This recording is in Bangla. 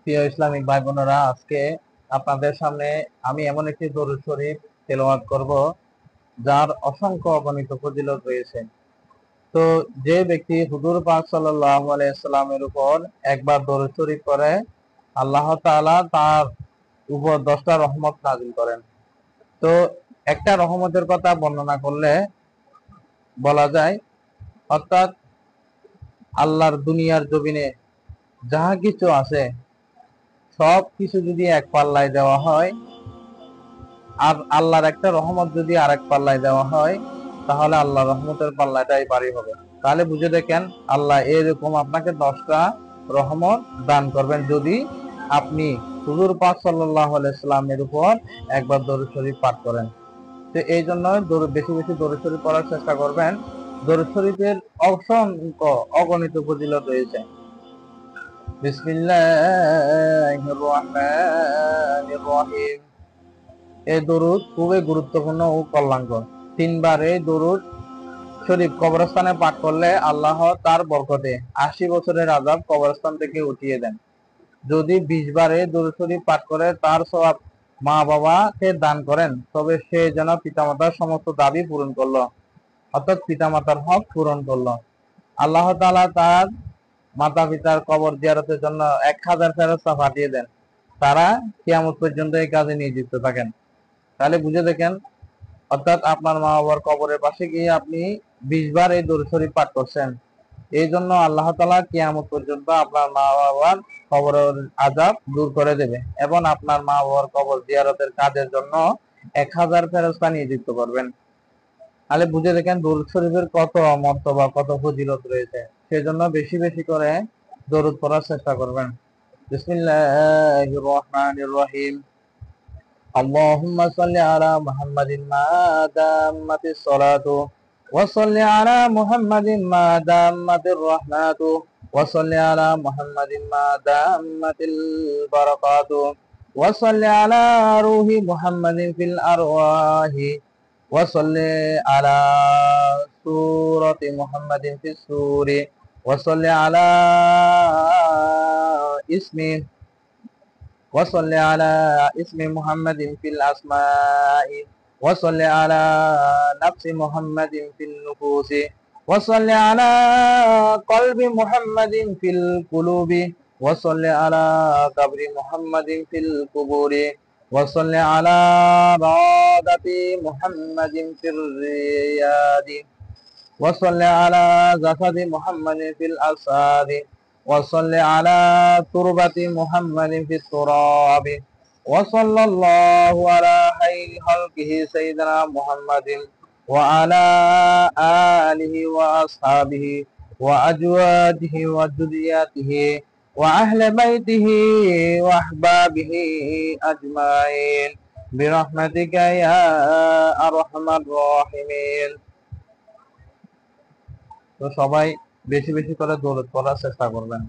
প্রিয় ইসলামিক ভাই বোনেরা, আজকে আপনাদের সামনে আমি এমন একটি দরুদ শরীফ তেলাওয়াত করব যার অসংখ্য অগণিত ফজিলত রয়েছে। তো যে ব্যক্তি হুজুর পাক সাল্লাল্লাহু আলাইহি সাল্লামের উপর একবার দরুদ শরীফ করে, আল্লাহ তাআলা তার উপর 10টা রহমত নাযিল করেন। তো একটা রহমতের কথা বর্ণনা করলে বলা যায়, অর্থাৎ আল্লাহর দুনিয়ার জমিনে যাহা কিছু আছে সব কিছু যদি এক পাল্লায় দেওয়া হয়, আর আল্লাহর একটা রহমত যদি আরেক পাল্লায় দেওয়া হয়, তাহলে আল্লাহ রহমতের পাল্লাটাই ভারী হবে। তাহলে বুঝে দেখেন, আল্লাহ এরকম আপনাকে 10টা রহমত দান করবেন যদি আপনি হুজুর পাক সাল্লাল্লাহু আলাইহি সাল্লামের উপর একবার দরুদ শরীফ পাঠ করেন। তো এই জন্য বেশি বেশি দরুদ শরীফ পড়ার চেষ্টা করবেন। দরুদ শরীফের অসংখ্য অগণিত ফজিলত রয়েছে। বিসমিল্লাহির রহমানির রহিম। এই দরুদ খুবই গুরুত্বপূর্ণ ও কল্যাণকর। 3বার এই দরুদ শরীফ কবরস্থানে পাঠ করলে আল্লাহ তার বরকতে 80 বছরের আযাব কবরস্থান থেকে উঠিয়ে দেন। যদি 20বার এই দরুদ শরীফ পাঠ করে তার সওয়াব মা বাবাকে দান করেন, তবে সে যেন পিতামাতার সমস্ত দাবি পূরণ করলো, অর্থাৎ পিতামাতার হক পূরণ করলো। আল্লাহ তাআলা তার মাতা পিতার কবর জিয়ারতের জন্য 1000 ফেরেশতা পাঠিয়ে দেন। তারা কিয়ামত পর্যন্ত এই কাজে নিয়োজিত থাকেন। তাহলে বুঝে দেখেন, অর্থাৎ আপনার মা বাবার কবরের পাশে গিয়ে আপনি 20বার এই দরুদ শরীফ পাঠ করছেন, এই জন্য আল্লাহ তাআলা কিয়ামত পর্যন্ত আপনার মা বাবার কবরের আযাব দূর করে দেবে এবং আপনার মা বাবার কবর জিয়ারতের কাজের জন্য 1000 ফেরেশতা নিযুক্ত করবেন। তাহলে বুঝে দেখেন দরুদ শরীফের কত মর্তবা, কত ফজিলত রয়েছে। সেজন্য বেশি বেশি করে দরুদ পড়ার চেষ্টা করবেন। বিসমিল্লাহির রহমানির রহিম। আল্লাহুম্মা সাল্লি আলা মুহাম্মাদিন মা দাম্মাতিস সালাতু ওয়া সাল্লি আলা মুহাম্মাদিন মা দাম্মাতির রাহমাতু ওয়া সাল্লি আলা মুহাম্মাদিন মা দাম্মাতিল বারাকাতু ওয়া সাল্লি আলা রূহি মুহাম্মাদিন ফিল আরওয়াহি ওয়া সাল্লি আলা সূরাতি মুহাম্মাদিন ফিস সূরি ওয়া সাল্লি আলা ইসমি وصل على اسم محمد في الأسماء وصل على نفس محمد في النفوس وصل على قلب محمد في القلوب وصل على قبر محمد في القبور وصل على روضة محمد في الرياض وصل على جسد محمد في الأجساد وصل على تربة محمد في التراب وصلى الله على خير خلقه سيدنا محمد وعلى آله وأصحابه وأزواجه وذرياته وأهل بيته وأحبابه أجمعين برحمتك يا أرحم الراحمين। তো সবাই বেশি বেশি করে দরুদ পড়ার চেষ্টা করবেন।